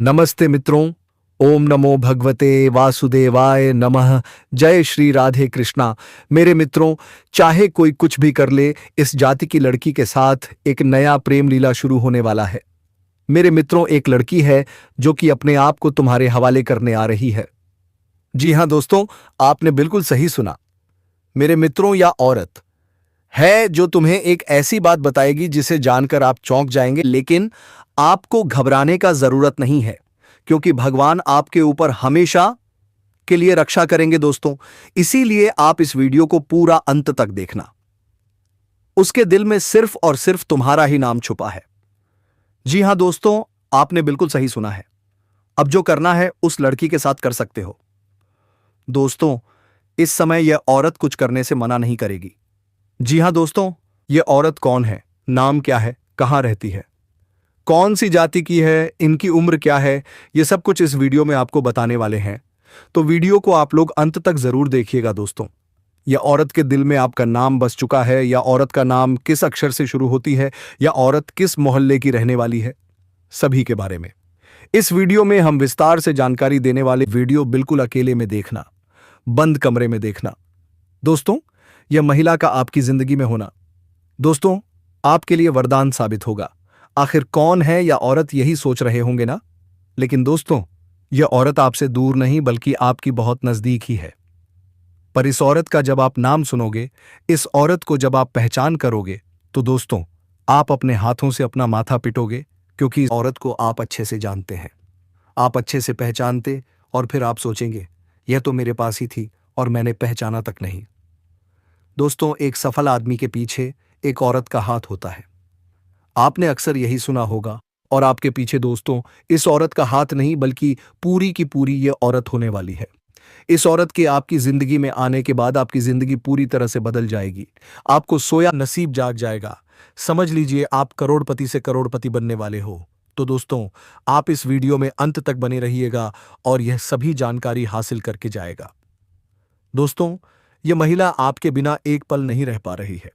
नमस्ते मित्रों। ओम नमो भगवते वासुदेवाय नमः। जय श्री राधे कृष्णा। मेरे मित्रों, चाहे कोई कुछ भी कर ले, इस जाति की लड़की के साथ एक नया प्रेम लीला शुरू होने वाला है। मेरे मित्रों, एक लड़की है जो कि अपने आप को तुम्हारे हवाले करने आ रही है। जी हां दोस्तों, आपने बिल्कुल सही सुना। मेरे मित्रों, या औरत है जो तुम्हें एक ऐसी बात बताएगी जिसे जानकर आप चौंक जाएंगे, लेकिन आपको घबराने का जरूरत नहीं है, क्योंकि भगवान आपके ऊपर हमेशा के लिए रक्षा करेंगे दोस्तों। इसीलिए आप इस वीडियो को पूरा अंत तक देखना। उसके दिल में सिर्फ और सिर्फ तुम्हारा ही नाम छुपा है। जी हां दोस्तों, आपने बिल्कुल सही सुना है। अब जो करना है उस लड़की के साथ कर सकते हो। दोस्तों, इस समय यह औरत कुछ करने से मना नहीं करेगी। जी हां दोस्तों, यह औरत कौन है, नाम क्या है, कहां रहती है, कौन सी जाति की है, इनकी उम्र क्या है, यह सब कुछ इस वीडियो में आपको बताने वाले हैं। तो वीडियो को आप लोग अंत तक जरूर देखिएगा दोस्तों। यह औरत के दिल में आपका नाम बस चुका है, या औरत का नाम किस अक्षर से शुरू होती है, या औरत किस मोहल्ले की रहने वाली है, सभी के बारे में इस वीडियो में हम विस्तार से जानकारी देने वाले। वीडियो बिल्कुल अकेले में देखना, बंद कमरे में देखना दोस्तों। यह महिला का आपकी जिंदगी में होना दोस्तों आपके लिए वरदान साबित होगा। आखिर कौन है यह औरत, यही सोच रहे होंगे ना। लेकिन दोस्तों, यह औरत आपसे दूर नहीं बल्कि आपकी बहुत नजदीक ही है। पर इस औरत का जब आप नाम सुनोगे, इस औरत को जब आप पहचान करोगे, तो दोस्तों आप अपने हाथों से अपना माथा पिटोगे, क्योंकि इस औरत को आप अच्छे से जानते हैं, आप अच्छे से पहचानते, और फिर आप सोचेंगे यह तो मेरे पास ही थी और मैंने पहचाना तक नहीं। दोस्तों, एक सफल आदमी के पीछे एक औरत का हाथ होता है। आपने अक्सर यही सुना होगा। और आपके पीछे दोस्तों इस औरत का हाथ नहीं बल्कि पूरी की पूरी ये औरत होने वाली है। इस औरत के आपकी जिंदगी में आने के बाद आपकी जिंदगी पूरी तरह से बदल जाएगी। आपको सोया नसीब जाग जाएगा। समझ लीजिए आप करोड़पति से करोड़पति बनने वाले हो। तो दोस्तों, आप इस वीडियो में अंत तक बने रहिएगा और यह सभी जानकारी हासिल करके जाएगा। दोस्तों, यह महिला आपके बिना एक पल नहीं रह पा रही है।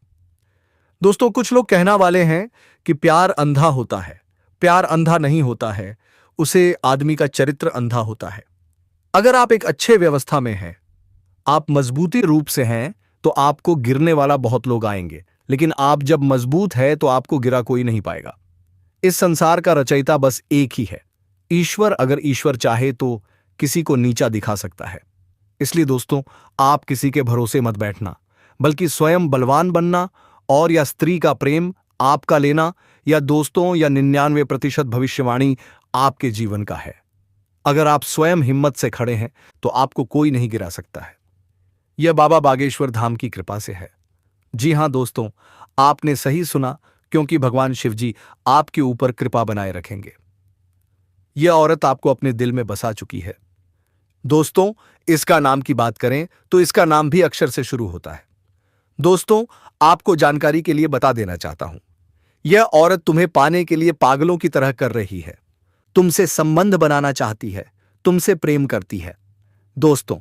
दोस्तों, कुछ लोग कहना वाले हैं कि प्यार अंधा होता है। प्यार अंधा नहीं होता है, उसे आदमी का चरित्र अंधा होता है। अगर आप एक अच्छे व्यवस्था में हैं, आप मजबूती रूप से हैं, तो आपको गिरने वाला बहुत लोग आएंगे, लेकिन आप जब मजबूत है तो आपको गिरा कोई नहीं पाएगा। इस संसार का रचयिता बस एक ही है, ईश्वर। अगर ईश्वर चाहे तो किसी को नीचा दिखा सकता है। इसलिए दोस्तों, आप किसी के भरोसे मत बैठना, बल्कि स्वयं बलवान बनना, और या स्त्री का प्रेम आपका लेना, या दोस्तों या 99% भविष्यवाणी आपके जीवन का है। अगर आप स्वयं हिम्मत से खड़े हैं तो आपको कोई नहीं गिरा सकता है। यह बाबा बागेश्वर धाम की कृपा से है। जी हां दोस्तों, आपने सही सुना, क्योंकि भगवान शिव जी आपके ऊपर कृपा बनाए रखेंगे। यह औरत आपको अपने दिल में बसा चुकी है। दोस्तों, इसका नाम की बात करें तो इसका नाम भी अक्षर से शुरू होता है। दोस्तों, आपको जानकारी के लिए बता देना चाहता हूं, यह औरत तुम्हें पाने के लिए पागलों की तरह कर रही है। तुमसे संबंध बनाना चाहती है, तुमसे प्रेम करती है। दोस्तों,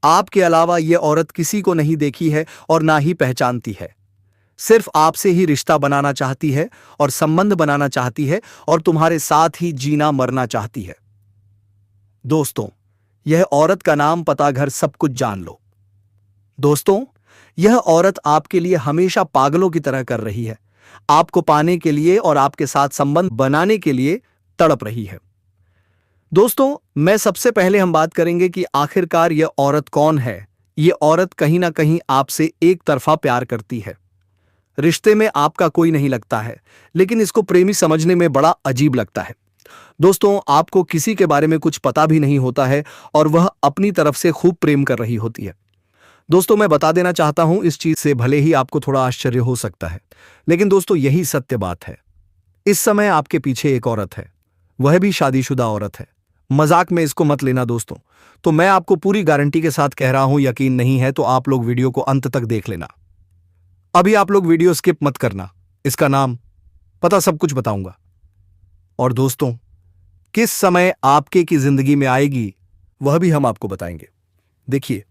आपके अलावा यह औरत किसी को नहीं देखी है और ना ही पहचानती है। सिर्फ आपसे ही रिश्ता बनाना चाहती है और संबंध बनाना चाहती है, और तुम्हारे साथ ही जीना मरना चाहती है। दोस्तों, यह औरत का नाम, पता, घर सब कुछ जान लो। दोस्तों, यह औरत आपके लिए हमेशा पागलों की तरह कर रही है, आपको पाने के लिए और आपके साथ संबंध बनाने के लिए तड़प रही है। दोस्तों, मैं सबसे पहले हम बात करेंगे कि आखिरकार यह औरत कौन है। यह औरत कहीं ना कहीं आपसे एक तरफा प्यार करती है। रिश्ते में आपका कोई नहीं लगता है, लेकिन इसको प्रेमी समझने में बड़ा अजीब लगता है। दोस्तों, आपको किसी के बारे में कुछ पता भी नहीं होता है और वह अपनी तरफ से खूब प्रेम कर रही होती है। दोस्तों, मैं बता देना चाहता हूं, इस चीज से भले ही आपको थोड़ा आश्चर्य हो सकता है, लेकिन दोस्तों यही सत्य बात है। इस समय आपके पीछे एक औरत है, वह भी शादीशुदा औरत है। मजाक में इसको मत लेना दोस्तों। तो मैं आपको पूरी गारंटी के साथ कह रहा हूं, यकीन नहीं है तो आप लोग वीडियो को अंत तक देख लेना। अभी आप लोग वीडियो स्किप मत करना। इसका नाम, पता, सब कुछ बताऊंगा। और दोस्तों, किस समय आपके की जिंदगी में आएगी वह भी हम आपको बताएंगे। देखिए,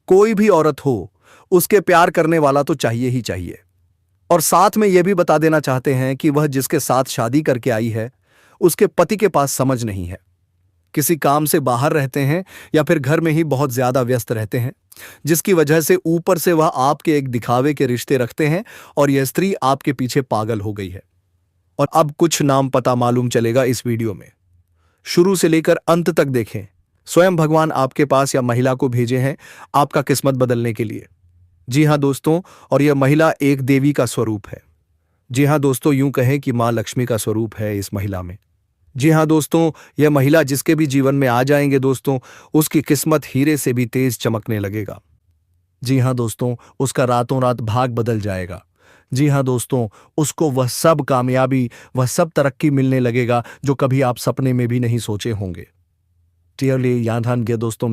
कोई भी औरत हो, उसके प्यार करने वाला तो चाहिए ही चाहिए। और साथ में यह भी बता देना चाहते हैं कि वह जिसके साथ शादी करके आई है, उसके पति के पास समझ नहीं है। किसी काम से बाहर रहते हैं या फिर घर में ही बहुत ज्यादा व्यस्त रहते हैं, जिसकी वजह से ऊपर से वह आपके एक दिखावे के रिश्ते रखते हैं और यह स्त्री आपके पीछे पागल हो गई है। और अब कुछ नाम पता मालूम चलेगा इस वीडियो में, शुरू से लेकर अंत तक देखें। स्वयं भगवान आपके पास या महिला को भेजे हैं आपका किस्मत बदलने के लिए। जी हाँ दोस्तों, और यह महिला एक देवी का स्वरूप है। जी हाँ दोस्तों, यूं कहें कि मां लक्ष्मी का स्वरूप है इस महिला में। जी हाँ दोस्तों, यह महिला जिसके भी जीवन में आ जाएंगे दोस्तों, उसकी किस्मत हीरे से भी तेज चमकने लगेगा। जी हाँ दोस्तों, उसका रातों रात भाग बदल जाएगा। जी हाँ दोस्तों, उसको वह सब कामयाबी, वह सब तरक्की मिलने लगेगा जो कभी आप सपने में भी नहीं सोचे होंगे। दोस्तों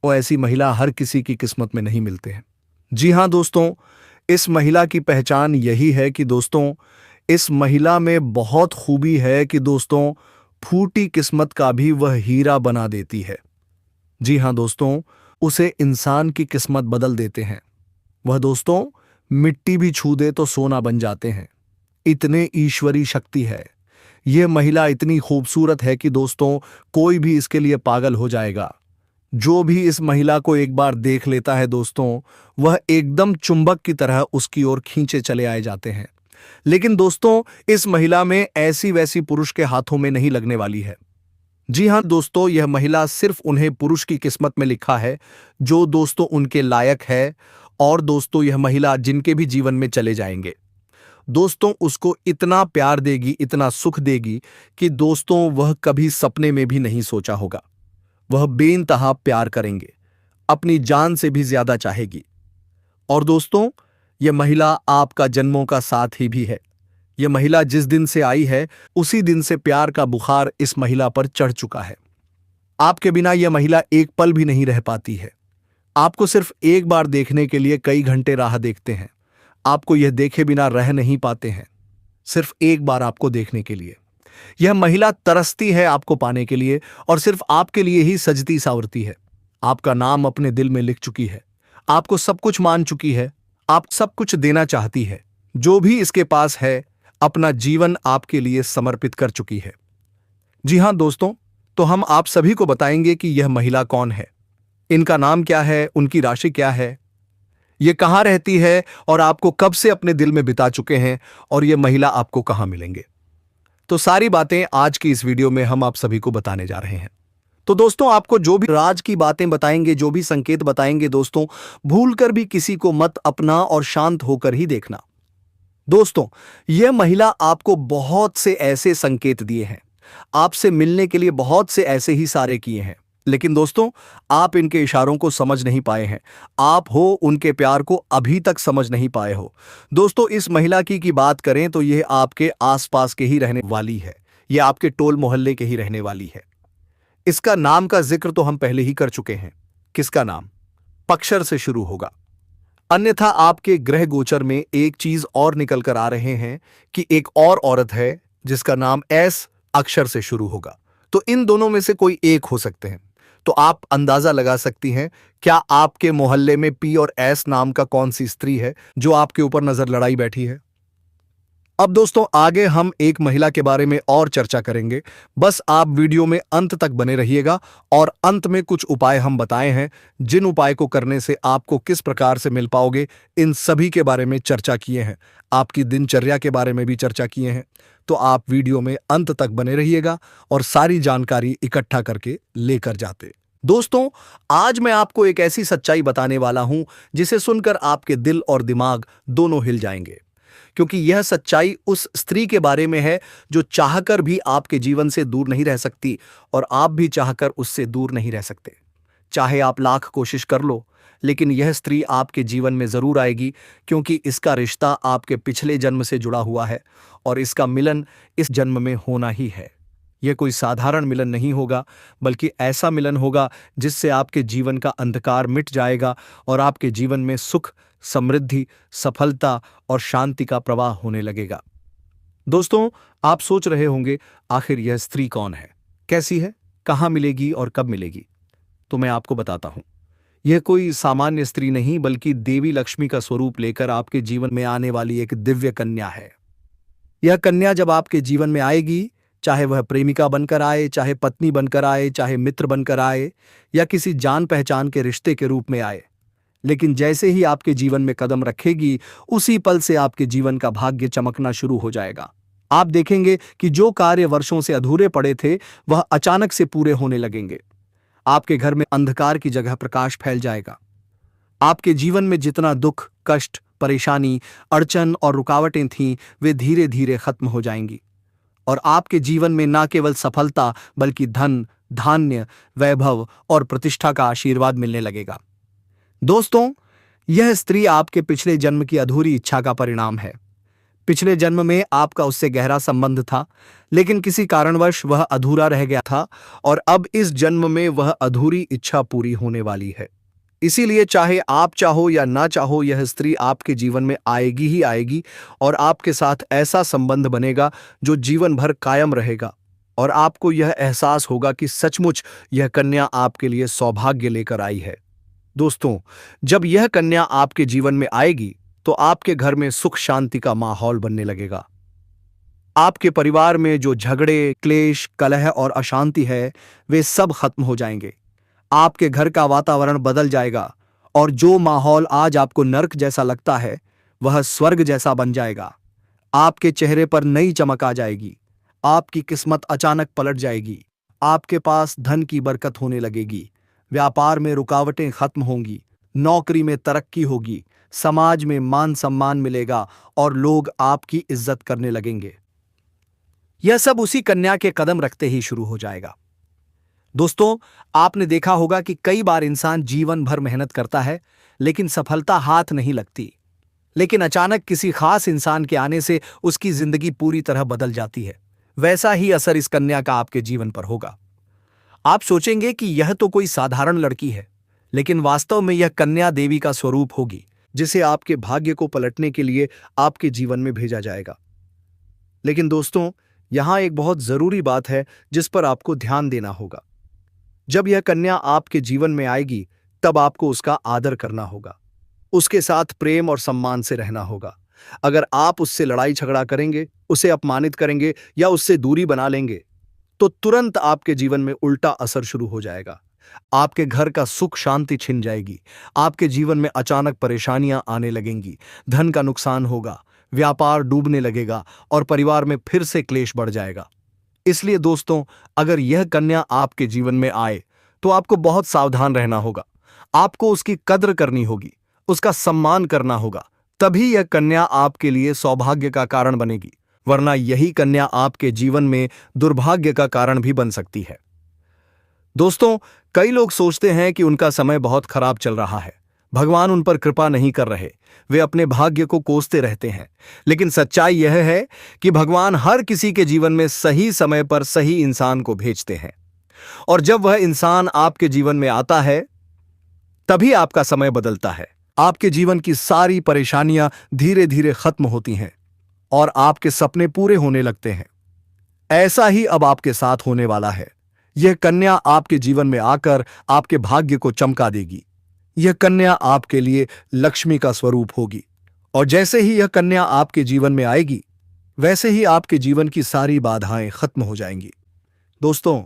और ऐसी महिला हर किसी की किस्मत में नहीं मिलते हैं। जी हाँ दोस्तों, इस महिला की पहचान यही है कि दोस्तों, इस महिला में बहुत खूबी है कि दोस्तों, फूटी किस्मत का भी वह हीरा बना देती है। जी हाँ दोस्तों, उसे इंसान की किस्मत बदल देते हैं। वह दोस्तों मिट्टी भी छू दे तो सोना बन जाते हैं। इतने ईश्वरी शक्ति है। यह महिला इतनी खूबसूरत है कि दोस्तों कोई भी इसके लिए पागल हो जाएगा। जो भी इस महिला को एक बार देख लेता है दोस्तों, वह एकदम चुंबक की तरह उसकी ओर खींचे चले आए जाते हैं। लेकिन दोस्तों, इस महिला में ऐसी वैसी पुरुष के हाथों में नहीं लगने वाली है। जी हां दोस्तों, यह महिला सिर्फ उन्हें पुरुष की किस्मत में लिखा है जो दोस्तों उनके लायक है। और दोस्तों, यह महिला जिनके भी जीवन में चले जाएंगे दोस्तों, उसको इतना प्यार देगी, इतना सुख देगी कि दोस्तों वह कभी सपने में भी नहीं सोचा होगा। वह बेइंतहा प्यार करेंगे, अपनी जान से भी ज्यादा चाहेगी। और दोस्तों, यह महिला आपका जन्मों का साथी भी है। यह महिला जिस दिन से आई है उसी दिन से प्यार का बुखार इस महिला पर चढ़ चुका है। आपके बिना यह महिला एक पल भी नहीं रह पाती है। आपको सिर्फ एक बार देखने के लिए कई घंटे राह देखते हैं। आपको यह देखे बिना रह नहीं पाते हैं, सिर्फ एक बार आपको देखने के लिए। यह महिला तरसती है आपको पाने के लिए और सिर्फ आपके लिए ही सजती सावरती है। आपका नाम अपने दिल में लिख चुकी है, आपको सब कुछ मान चुकी है, आप सब कुछ देना चाहती है। जो भी इसके पास है अपना जीवन आपके लिए समर्पित कर चुकी है। जी हां दोस्तों, तो हम आप सभी को बताएंगे कि यह महिला कौन है, इनका नाम क्या है, उनकी राशि क्या है, ये कहां रहती है और आपको कब से अपने दिल में बिता चुके हैं और यह महिला आपको कहां मिलेंगे। तो सारी बातें आज की इस वीडियो में हम आप सभी को बताने जा रहे हैं। तो दोस्तों, आपको जो भी राज की बातें बताएंगे, जो भी संकेत बताएंगे दोस्तों, भूलकर भी किसी को मत अपना और शांत होकर ही देखना। दोस्तों, यह महिला आपको बहुत से ऐसे संकेत दिए हैं, आपसे मिलने के लिए बहुत से ऐसे ही सारे किए हैं, लेकिन दोस्तों आप इनके इशारों को समझ नहीं पाए हैं। आप हो उनके प्यार को अभी तक समझ नहीं पाए हो। दोस्तों, इस महिला की बात करें तो यह आपके आसपास के ही रहने वाली है। यह आपके टोल मोहल्ले के ही रहने वाली है। इसका नाम का जिक्र तो हम पहले ही कर चुके हैं। किसका नाम? पक्षर से शुरू होगा। अन्यथा आपके ग्रह गोचर में एक चीज और निकल कर आ रहे हैं कि एक और औरत है जिसका नाम एस अक्षर से शुरू होगा। तो इन दोनों में से कोई एक हो सकते हैं। तो आप अंदाजा लगा सकती हैं क्या आपके मोहल्ले में पी और एस नाम का कौन सी स्त्री है जो आपके ऊपर नजर लड़ाई बैठी है। अब दोस्तों, आगे हम एक महिला के बारे में और चर्चा करेंगे। बस आप वीडियो में अंत तक बने रहिएगा और अंत में कुछ उपाय हम बताए हैं, जिन उपाय को करने से आपको किस प्रकार से मिल पाओगे, इन सभी के बारे में चर्चा किए हैं। आपकी दिनचर्या के बारे में भी चर्चा किए हैं। तो आप वीडियो में अंत तक बने रहिएगा और सारी जानकारी इकट्ठा करके लेकर जाते। दोस्तों, आज मैं आपको एक ऐसी सच्चाई बताने वाला हूं जिसे सुनकर आपके दिल और दिमाग दोनों हिल जाएंगे, क्योंकि यह सच्चाई उस स्त्री के बारे में है जो चाहकर भी आपके जीवन से दूर नहीं रह सकती और आप भी चाहकर उससे दूर नहीं रह सकते। चाहे आप लाख कोशिश कर लो, लेकिन यह स्त्री आपके जीवन में जरूर आएगी, क्योंकि इसका रिश्ता आपके पिछले जन्म से जुड़ा हुआ है और इसका मिलन इस जन्म में होना ही है। यह कोई साधारण मिलन नहीं होगा, बल्कि ऐसा मिलन होगा जिससे आपके जीवन का अंधकार मिट जाएगा और आपके जीवन में सुख, समृद्धि, सफलता और शांति का प्रवाह होने लगेगा। दोस्तों, आप सोच रहे होंगे आखिर यह स्त्री कौन है, कैसी है, कहां मिलेगी और कब मिलेगी। तो मैं आपको बताता हूं। यह कोई सामान्य स्त्री नहीं, बल्कि देवी लक्ष्मी का स्वरूप लेकर आपके जीवन में आने वाली एक दिव्य कन्या है। यह कन्या जब आपके जीवन में आएगी, चाहे वह प्रेमिका बनकर आए, चाहे पत्नी बनकर आए, चाहे मित्र बनकर आए या किसी जान पहचान के रिश्ते के रूप में आए। लेकिन जैसे ही आपके जीवन में कदम रखेगी, उसी पल से आपके जीवन का भाग्य चमकना शुरू हो जाएगा। आप देखेंगे कि जो कार्य वर्षों से अधूरे पड़े थे, वह अचानक से पूरे होने लगेंगे। आपके घर में अंधकार की जगह प्रकाश फैल जाएगा। आपके जीवन में जितना दुख, कष्ट, परेशानी, अड़चन और रुकावटें थीं, वे धीरे धीरे खत्म हो जाएंगी और आपके जीवन में न केवल सफलता बल्कि धन, धान्य, वैभव और प्रतिष्ठा का आशीर्वाद मिलने लगेगा। दोस्तों, यह स्त्री आपके पिछले जन्म की अधूरी इच्छा का परिणाम है। पिछले जन्म में आपका उससे गहरा संबंध था, लेकिन किसी कारणवश वह अधूरा रह गया था और अब इस जन्म में वह अधूरी इच्छा पूरी होने वाली है। इसीलिए चाहे आप चाहो या ना चाहो, यह स्त्री आपके जीवन में आएगी ही आएगी और आपके साथ ऐसा संबंध बनेगा जो जीवन भर कायम रहेगा और आपको यह एहसास होगा कि सचमुच यह कन्या आपके लिए सौभाग्य लेकर आई है। दोस्तों, जब यह कन्या आपके जीवन में आएगी तो आपके घर में सुख शांति का माहौल बनने लगेगा। आपके परिवार में जो झगड़े, क्लेश, कलह और अशांति है, वे सब खत्म हो जाएंगे। आपके घर का वातावरण बदल जाएगा और जो माहौल आज आपको नर्क जैसा लगता है, वह स्वर्ग जैसा बन जाएगा। आपके चेहरे पर नई चमक आ जाएगी। आपकी किस्मत अचानक पलट जाएगी। आपके पास धन की बरकत होने लगेगी। व्यापार में रुकावटें खत्म होंगी। नौकरी में तरक्की होगी। समाज में मान सम्मान मिलेगा और लोग आपकी इज्जत करने लगेंगे। यह सब उसी कन्या के कदम रखते ही शुरू हो जाएगा। दोस्तों, आपने देखा होगा कि कई बार इंसान जीवन भर मेहनत करता है, लेकिन सफलता हाथ नहीं लगती। लेकिन अचानक किसी खास इंसान के आने से उसकी जिंदगी पूरी तरह बदल जाती है। वैसा ही असर इस कन्या का आपके जीवन पर होगा। आप सोचेंगे कि यह तो कोई साधारण लड़की है, लेकिन वास्तव में यह कन्या देवी का स्वरूप होगी, जिसे आपके भाग्य को पलटने के लिए आपके जीवन में भेजा जाएगा। लेकिन दोस्तों, यहां एक बहुत जरूरी बात है जिस पर आपको ध्यान देना होगा। जब यह कन्या आपके जीवन में आएगी, तब आपको उसका आदर करना होगा। उसके साथ प्रेम और सम्मान से रहना होगा। अगर आप उससे लड़ाई झगड़ा करेंगे, उसे अपमानित करेंगे या उससे दूरी बना लेंगे, तो तुरंत आपके जीवन में उल्टा असर शुरू हो जाएगा। आपके घर का सुख शांति छिन जाएगी। आपके जीवन में अचानक परेशानियां आने लगेंगी। धन का नुकसान होगा, व्यापार डूबने लगेगा और परिवार में फिर से क्लेश बढ़ जाएगा। इसलिए दोस्तों, अगर यह कन्या आपके जीवन में आए तो आपको बहुत सावधान रहना होगा। आपको उसकी कद्र करनी होगी, उसका सम्मान करना होगा। तभी यह कन्या आपके लिए सौभाग्य का कारण बनेगी, वरना यही कन्या आपके जीवन में दुर्भाग्य का कारण भी बन सकती है। दोस्तों, कई लोग सोचते हैं कि उनका समय बहुत खराब चल रहा है, भगवान उन पर कृपा नहीं कर रहे, वे अपने भाग्य को कोसते रहते हैं। लेकिन सच्चाई यह है कि भगवान हर किसी के जीवन में सही समय पर सही इंसान को भेजते हैं, और जब वह इंसान आपके जीवन में आता है, तभी आपका समय बदलता है। आपके जीवन की सारी परेशानियां धीरे धीरे खत्म होती हैं और आपके सपने पूरे होने लगते हैं। ऐसा ही अब आपके साथ होने वाला है। यह कन्या आपके जीवन में आकर आपके भाग्य को चमका देगी। यह कन्या आपके लिए लक्ष्मी का स्वरूप होगी, और जैसे ही यह कन्या आपके जीवन में आएगी, वैसे ही आपके जीवन की सारी बाधाएं खत्म हो जाएंगी। दोस्तों,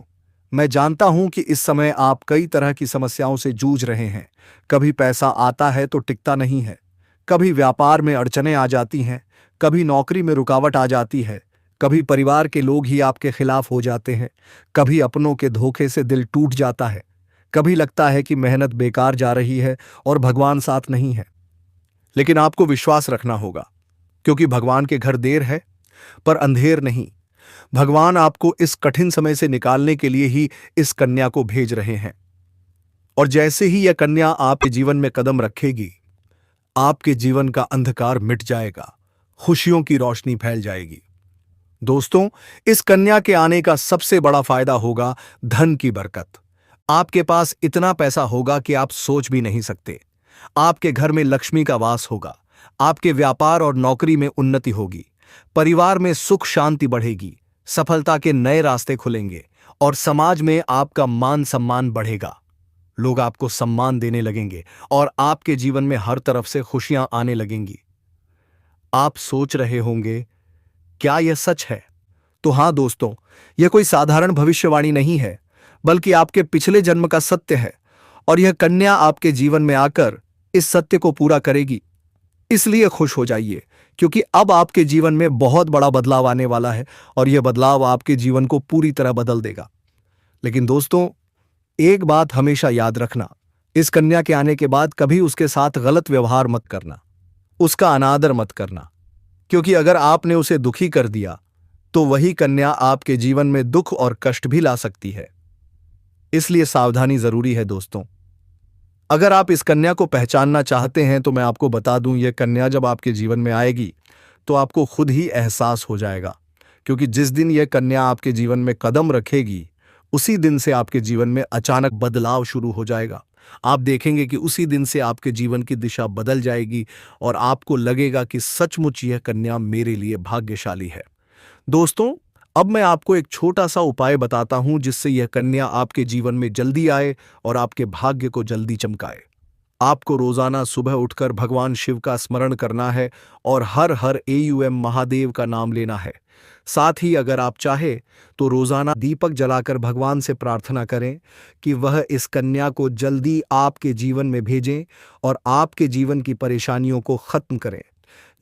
मैं जानता हूं कि इस समय आप कई तरह की समस्याओं से जूझ रहे हैं। कभी पैसा आता है तो टिकता नहीं है, कभी व्यापार में अड़चनें आ जाती हैं, कभी नौकरी में रुकावट आ जाती है, कभी परिवार के लोग ही आपके खिलाफ हो जाते हैं, कभी अपनों के धोखे से दिल टूट जाता है, कभी लगता है कि मेहनत बेकार जा रही है और भगवान साथ नहीं है। लेकिन आपको विश्वास रखना होगा, क्योंकि भगवान के घर देर है पर अंधेर नहीं। भगवान आपको इस कठिन समय से निकालने के लिए ही इस कन्या को भेज रहे हैं, और जैसे ही यह कन्या आपके जीवन में कदम रखेगी, आपके जीवन का अंधकार मिट जाएगा, खुशियों की रोशनी फैल जाएगी। दोस्तों, इस कन्या के आने का सबसे बड़ा फायदा होगा धन की बरकत। आपके पास इतना पैसा होगा कि आप सोच भी नहीं सकते। आपके घर में लक्ष्मी का वास होगा। आपके व्यापार और नौकरी में उन्नति होगी। परिवार में सुख शांति बढ़ेगी। सफलता के नए रास्ते खुलेंगे और समाज में आपका मान सम्मान बढ़ेगा। लोग आपको सम्मान देने लगेंगे और आपके जीवन में हर तरफ से खुशियां आने लगेंगी। आप सोच रहे होंगे, क्या यह सच है? तो हाँ दोस्तों, यह कोई साधारण भविष्यवाणी नहीं है, बल्कि आपके पिछले जन्म का सत्य है। और यह कन्या आपके जीवन में आकर इस सत्य को पूरा करेगी। इसलिए खुश हो जाइए, क्योंकि अब आपके जीवन में बहुत बड़ा बदलाव आने वाला है और यह बदलाव आपके जीवन को पूरी तरह बदल देगा। लेकिन दोस्तों, एक बात हमेशा याद रखना, इस कन्या के आने के बाद कभी उसके साथ गलत व्यवहार मत करना, उसका अनादर मत करना, क्योंकि अगर आपने उसे दुखी कर दिया तो वही कन्या आपके जीवन में दुख और कष्ट भी ला सकती है। इसलिए सावधानी जरूरी है दोस्तों। अगर आप इस कन्या को पहचानना चाहते हैं तो मैं आपको बता दूं, यह कन्या जब आपके जीवन में आएगी तो आपको खुद ही एहसास हो जाएगा, क्योंकि जिस दिन यह कन्या आपके जीवन में कदम रखेगी उसी दिन से आपके जीवन में अचानक बदलाव शुरू हो जाएगा। आप देखेंगे कि उसी दिन से आपके जीवन की दिशा बदल जाएगी और आपको लगेगा कि सचमुच यह कन्या मेरे लिए भाग्यशाली है। दोस्तों, अब मैं आपको एक छोटा सा उपाय बताता हूं जिससे यह कन्या आपके जीवन में जल्दी आए और आपके भाग्य को जल्दी चमकाए। आपको रोजाना सुबह उठकर भगवान शिव का स्मरण करना है और हर हर AUM महादेव का नाम लेना है। साथ ही अगर आप चाहे तो रोजाना दीपक जलाकर भगवान से प्रार्थना करें कि वह इस कन्या को जल्दी आपके जीवन में भेजें और आपके जीवन की परेशानियों को खत्म करें।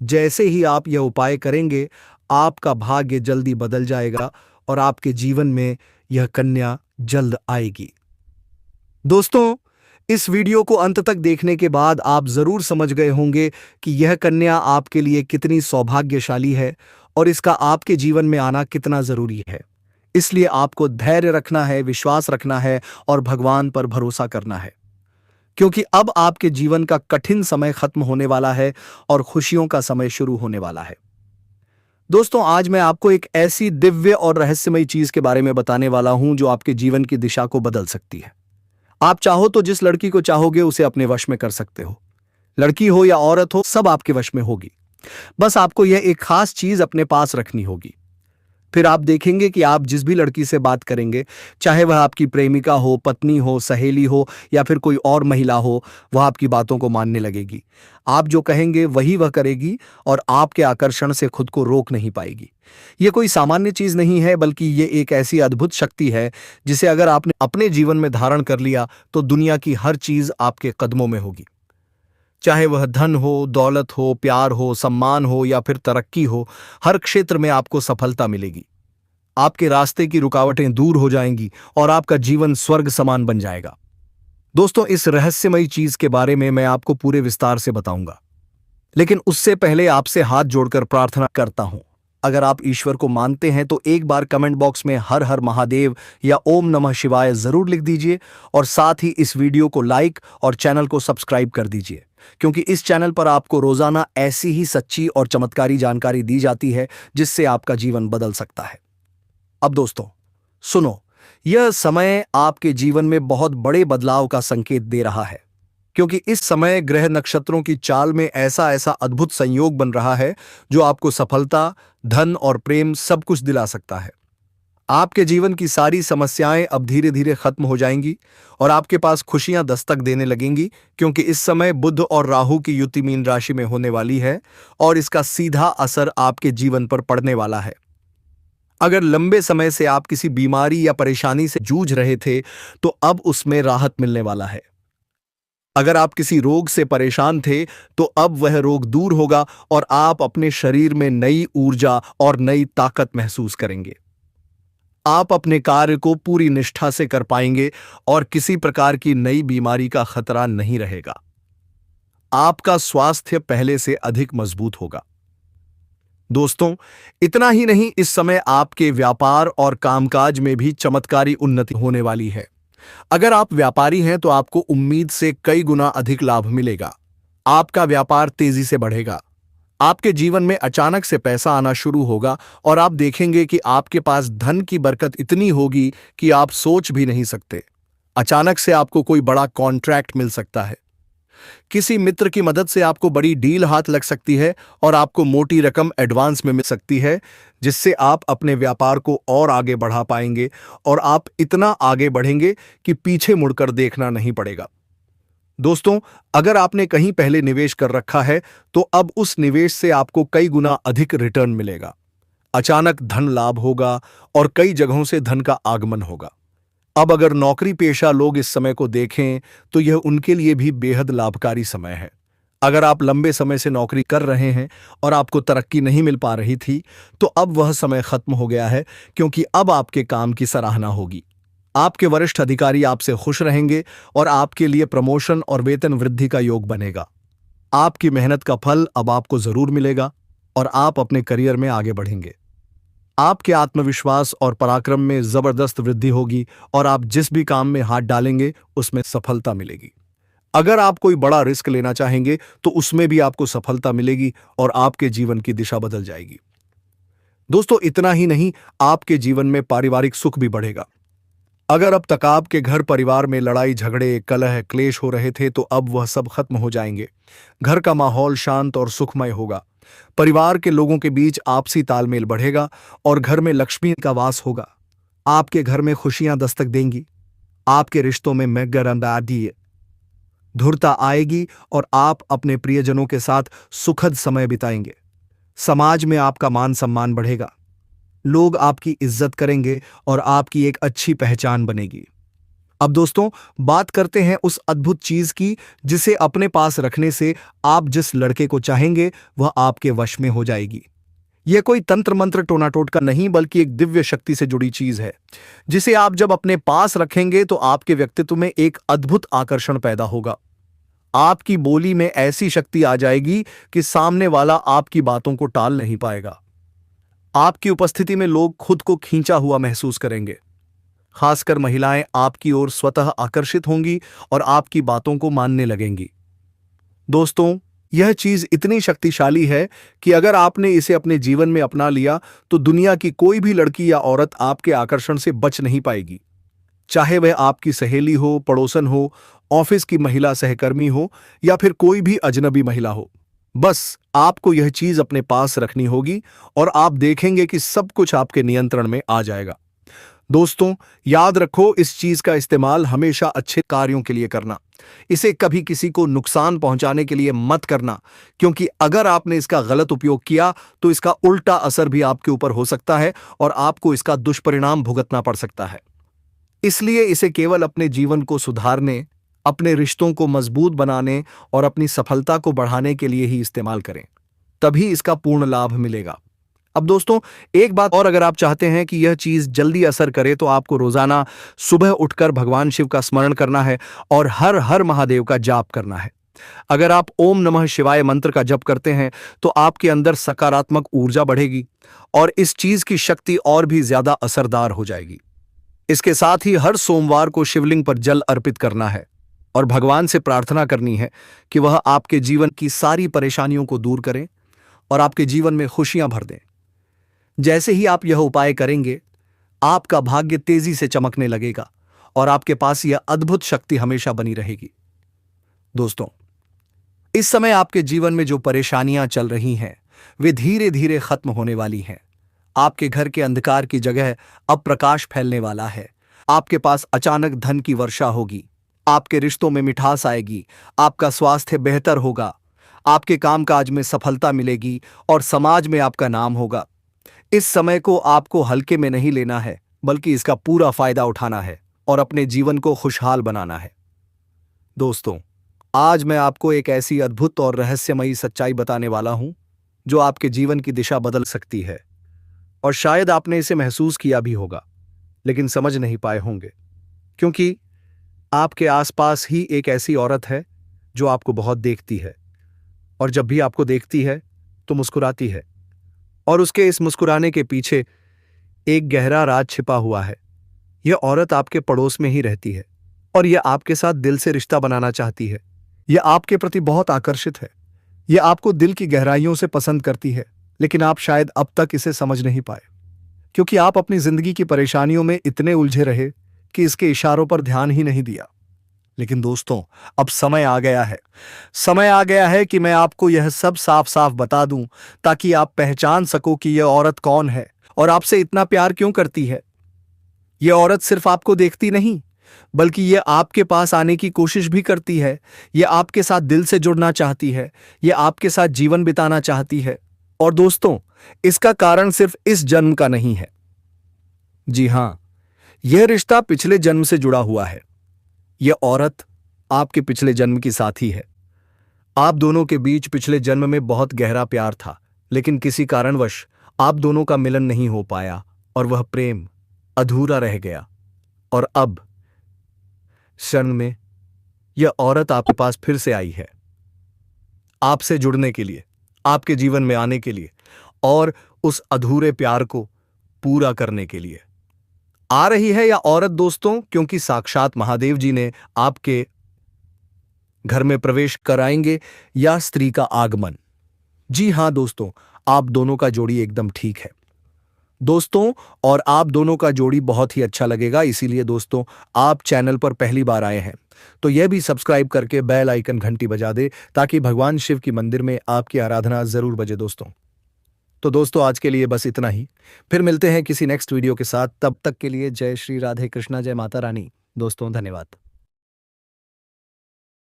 जैसे ही आप यह उपाय करेंगे, आपका भाग्य जल्दी बदल जाएगा और आपके जीवन में यह कन्या जल्द आएगी। दोस्तों, इस वीडियो को अंत तक देखने के बाद आप जरूर समझ गए होंगे कि यह कन्या आपके लिए कितनी सौभाग्यशाली है और इसका आपके जीवन में आना कितना जरूरी है। इसलिए आपको धैर्य रखना है, विश्वास रखना है और भगवान पर भरोसा करना है, क्योंकि अब आपके जीवन का कठिन समय खत्म होने वाला है और खुशियों का समय शुरू होने वाला है। दोस्तों, आज मैं आपको एक ऐसी दिव्य और रहस्यमयी चीज के बारे में बताने वाला हूं जो आपके जीवन की दिशा को बदल सकती है। आप चाहो तो जिस लड़की को चाहोगे उसे अपने वश में कर सकते हो। लड़की हो या औरत हो, सब आपके वश में होगी। बस आपको यह एक खास चीज अपने पास रखनी होगी। फिर आप देखेंगे कि आप जिस भी लड़की से बात करेंगे, चाहे वह आपकी प्रेमिका हो, पत्नी हो, सहेली हो या फिर कोई और महिला हो, वह आपकी बातों को मानने लगेगी। आप जो कहेंगे वही वह करेगी और आपके आकर्षण से खुद को रोक नहीं पाएगी। यह कोई सामान्य चीज नहीं है, बल्कि यह एक ऐसी अद्भुत शक्ति है जिसे अगर आपने अपने जीवन में धारण कर लिया तो दुनिया की हर चीज आपके कदमों में होगी। चाहे वह धन हो, दौलत हो, प्यार हो, सम्मान हो या फिर तरक्की हो, हर क्षेत्र में आपको सफलता मिलेगी। आपके रास्ते की रुकावटें दूर हो जाएंगी और आपका जीवन स्वर्ग समान बन जाएगा। दोस्तों, इस रहस्यमयी चीज के बारे में मैं आपको पूरे विस्तार से बताऊंगा, लेकिन उससे पहले आपसे हाथ जोड़कर प्रार्थना करता हूं। अगर आप ईश्वर को मानते हैं तो एक बार कमेंट बॉक्स में हर हर महादेव या ओम नमः शिवाय जरूर लिख दीजिए और साथ ही इस वीडियो को लाइक और चैनल को सब्सक्राइब कर दीजिए, क्योंकि इस चैनल पर आपको रोजाना ऐसी ही सच्ची और चमत्कारी जानकारी दी जाती है जिससे आपका जीवन बदल सकता है। अब दोस्तों सुनो, यह समय आपके जीवन में बहुत बड़े बदलाव का संकेत दे रहा है, क्योंकि इस समय ग्रह नक्षत्रों की चाल में ऐसा ऐसा अद्भुत संयोग बन रहा है जो आपको सफलता, धन और प्रेम सब कुछ दिला सकता है। आपके जीवन की सारी समस्याएं अब धीरे धीरे खत्म हो जाएंगी और आपके पास खुशियां दस्तक देने लगेंगी, क्योंकि इस समय बुध और राहु की युति मीन राशि में होने वाली है और इसका सीधा असर आपके जीवन पर पड़ने वाला है। अगर लंबे समय से आप किसी बीमारी या परेशानी से जूझ रहे थे तो अब उसमें राहत मिलने वाला है। अगर आप किसी रोग से परेशान थे तो अब वह रोग दूर होगा और आप अपने शरीर में नई ऊर्जा और नई ताकत महसूस करेंगे। आप अपने कार्य को पूरी निष्ठा से कर पाएंगे और किसी प्रकार की नई बीमारी का खतरा नहीं रहेगा। आपका स्वास्थ्य पहले से अधिक मजबूत होगा। दोस्तों, इतना ही नहीं, इस समय आपके व्यापार और कामकाज में भी चमत्कारी उन्नति होने वाली है। अगर आप व्यापारी हैं तो आपको उम्मीद से कई गुना अधिक लाभ मिलेगा। आपका व्यापार तेजी से बढ़ेगा। आपके जीवन में अचानक से पैसा आना शुरू होगा और आप देखेंगे कि आपके पास धन की बरकत इतनी होगी कि आप सोच भी नहीं सकते। अचानक से आपको कोई बड़ा कॉन्ट्रैक्ट मिल सकता है। किसी मित्र की मदद से आपको बड़ी डील हाथ लग सकती है और आपको मोटी रकम एडवांस में मिल सकती है, जिससे आप अपने व्यापार को और आगे बढ़ा पाएंगे और आप इतना आगे बढ़ेंगे कि पीछे मुड़कर देखना नहीं पड़ेगा। दोस्तों, अगर आपने कहीं पहले निवेश कर रखा है तो अब उस निवेश से आपको कई गुना अधिक रिटर्न मिलेगा। अचानक धन लाभ होगा और कई जगहों से धन का आगमन होगा। अब अगर नौकरी पेशा लोग इस समय को देखें तो यह उनके लिए भी बेहद लाभकारी समय है। अगर आप लंबे समय से नौकरी कर रहे हैं और आपको तरक्की नहीं मिल पा रही थी, तो अब वह समय खत्म हो गया है, क्योंकि अब आपके काम की सराहना होगी। आपके वरिष्ठ अधिकारी आपसे खुश रहेंगे और आपके लिए प्रमोशन और वेतन वृद्धि का योग बनेगा। आपकी मेहनत का फल अब आपको जरूर मिलेगा और आप अपने करियर में आगे बढ़ेंगे। आपके आत्मविश्वास और पराक्रम में जबरदस्त वृद्धि होगी और आप जिस भी काम में हाथ डालेंगे उसमें सफलता मिलेगी। अगर आप कोई बड़ा रिस्क लेना चाहेंगे तो उसमें भी आपको सफलता मिलेगी और आपके जीवन की दिशा बदल जाएगी। दोस्तों, इतना ही नहीं, आपके जीवन में पारिवारिक सुख भी बढ़ेगा। अगर अब तक आपके घर परिवार में लड़ाई झगड़े कलह क्लेश हो रहे थे तो अब वह सब खत्म हो जाएंगे। घर का माहौल शांत और सुखमय होगा। परिवार के लोगों के बीच आपसी तालमेल बढ़ेगा और घर में लक्ष्मी का वास होगा। आपके घर में खुशियां दस्तक देंगी। आपके रिश्तों में धुरता आएगी और आप अपने प्रियजनों के साथ सुखद समय बिताएंगे। समाज में आपका मान सम्मान बढ़ेगा। लोग आपकी इज्जत करेंगे और आपकी एक अच्छी पहचान बनेगी। अब दोस्तों, बात करते हैं उस अद्भुत चीज की जिसे अपने पास रखने से आप जिस लड़के को चाहेंगे वह आपके वश में हो जाएगी। यह कोई तंत्र मंत्र टोना टोटका नहीं, बल्कि एक दिव्य शक्ति से जुड़ी चीज है, जिसे आप जब अपने पास रखेंगे तो आपके व्यक्तित्व में एक अद्भुत आकर्षण पैदा होगा। आपकी बोली में ऐसी शक्ति आ जाएगी कि सामने वाला आपकी बातों को टाल नहीं पाएगा। आपकी उपस्थिति में लोग खुद को खींचा हुआ महसूस करेंगे। खासकर महिलाएं आपकी ओर स्वतः आकर्षित होंगी और आपकी बातों को मानने लगेंगी। दोस्तों, यह चीज इतनी शक्तिशाली है कि अगर आपने इसे अपने जीवन में अपना लिया तो दुनिया की कोई भी लड़की या औरत आपके आकर्षण से बच नहीं पाएगी। चाहे वह आपकी सहेली हो, पड़ोसन हो, ऑफिस की महिला सहकर्मी हो या फिर कोई भी अजनबी महिला हो। बस आपको यह चीज अपने पास रखनी होगी और आप देखेंगे कि सब कुछ आपके नियंत्रण में आ जाएगा। दोस्तों, याद रखो, इस चीज का इस्तेमाल हमेशा अच्छे कार्यों के लिए करना। इसे कभी किसी को नुकसान पहुंचाने के लिए मत करना, क्योंकि अगर आपने इसका गलत उपयोग किया तो इसका उल्टा असर भी आपके ऊपर हो सकता है और आपको इसका दुष्परिणाम भुगतना पड़ सकता है। इसलिए इसे केवल अपने जीवन को सुधारने, अपने रिश्तों को मजबूत बनाने और अपनी सफलता को बढ़ाने के लिए ही इस्तेमाल करें, तभी इसका पूर्ण लाभ मिलेगा। अब दोस्तों, एक बात और, अगर आप चाहते हैं कि यह चीज जल्दी असर करे तो आपको रोजाना सुबह उठकर भगवान शिव का स्मरण करना है और हर हर महादेव का जाप करना है। अगर आप ओम नमः शिवाय मंत्र का जप करते हैं तो आपके अंदर सकारात्मक ऊर्जा बढ़ेगी और इस चीज की शक्ति और भी ज्यादा असरदार हो जाएगी। इसके साथ ही हर सोमवार को शिवलिंग पर जल अर्पित करना है और भगवान से प्रार्थना करनी है कि वह आपके जीवन की सारी परेशानियों को दूर करें और आपके जीवन में खुशियां भर दें। जैसे ही आप यह उपाय करेंगे, आपका भाग्य तेजी से चमकने लगेगा और आपके पास यह अद्भुत शक्ति हमेशा बनी रहेगी। दोस्तों, इस समय आपके जीवन में जो परेशानियां चल रही हैं, वे धीरे धीरे खत्म होने वाली हैं। आपके घर के अंधकार की जगह अब प्रकाश फैलने वाला है। आपके पास अचानक धन की वर्षा होगी। आपके रिश्तों में मिठास आएगी। आपका स्वास्थ्य बेहतर होगा। आपके कामकाज में सफलता मिलेगी और समाज में आपका नाम होगा। इस समय को आपको हल्के में नहीं लेना है, बल्कि इसका पूरा फायदा उठाना है और अपने जीवन को खुशहाल बनाना है। दोस्तों, आज मैं आपको एक ऐसी अद्भुत और रहस्यमयी सच्चाई बताने वाला हूं जो आपके जीवन की दिशा बदल सकती है। और शायद आपने इसे महसूस किया भी होगा, लेकिन समझ नहीं पाए होंगे, क्योंकि आपके आसपास ही एक ऐसी औरत है जो आपको बहुत देखती है और जब भी आपको देखती है तो मुस्कुराती है, और उसके इस मुस्कुराने के पीछे एक गहरा राज छिपा हुआ है। यह औरत आपके पड़ोस में ही रहती है और यह आपके साथ दिल से रिश्ता बनाना चाहती है। यह आपके प्रति बहुत आकर्षित है। यह आपको दिल की गहराइयों से पसंद करती है, लेकिन आप शायद अब तक इसे समझ नहीं पाए, क्योंकि आप अपनी जिंदगी की परेशानियों में इतने उलझे रहे कि इसके इशारों पर ध्यान ही नहीं दिया। लेकिन दोस्तों, अब समय आ गया है। समय आ गया है कि मैं आपको यह सब साफ साफ बता दूं, ताकि आप पहचान सको कि यह औरत कौन है और आपसे इतना प्यार क्यों करती है। यह औरत सिर्फ आपको देखती नहीं, बल्कि यह आपके पास आने की कोशिश भी करती है। यह आपके साथ दिल से जुड़ना चाहती है। यह आपके साथ जीवन बिताना चाहती है। और दोस्तों, इसका कारण सिर्फ इस जन्म का नहीं है। जी हां, यह रिश्ता पिछले जन्म से जुड़ा हुआ है। यह औरत आपके पिछले जन्म की साथी है। आप दोनों के बीच पिछले जन्म में बहुत गहरा प्यार था, लेकिन किसी कारणवश आप दोनों का मिलन नहीं हो पाया और वह प्रेम अधूरा रह गया। और अब क्षण में यह औरत आपके पास फिर से आई है, आपसे जुड़ने के लिए, आपके जीवन में आने के लिए और उस अधूरे प्यार को पूरा करने के लिए। आ रही है यह औरत दोस्तों, क्योंकि साक्षात महादेव जी ने आपके घर में प्रवेश कराएंगे या स्त्री का आगमन। जी हां दोस्तों, आप दोनों का जोड़ी एकदम ठीक है दोस्तों, और आप दोनों का जोड़ी बहुत ही अच्छा लगेगा। इसीलिए दोस्तों, आप चैनल पर पहली बार आए हैं तो यह भी सब्सक्राइब करके बेल आइकन घंटी बजा दे, ताकि भगवान शिव की मंदिर में आपकी आराधना जरूर बजे दोस्तों। तो दोस्तों, आज के लिए बस इतना ही। फिर मिलते हैं किसी नेक्स्ट वीडियो के साथ। तब तक के लिए जय श्री राधे कृष्णा, जय माता रानी दोस्तों, धन्यवाद।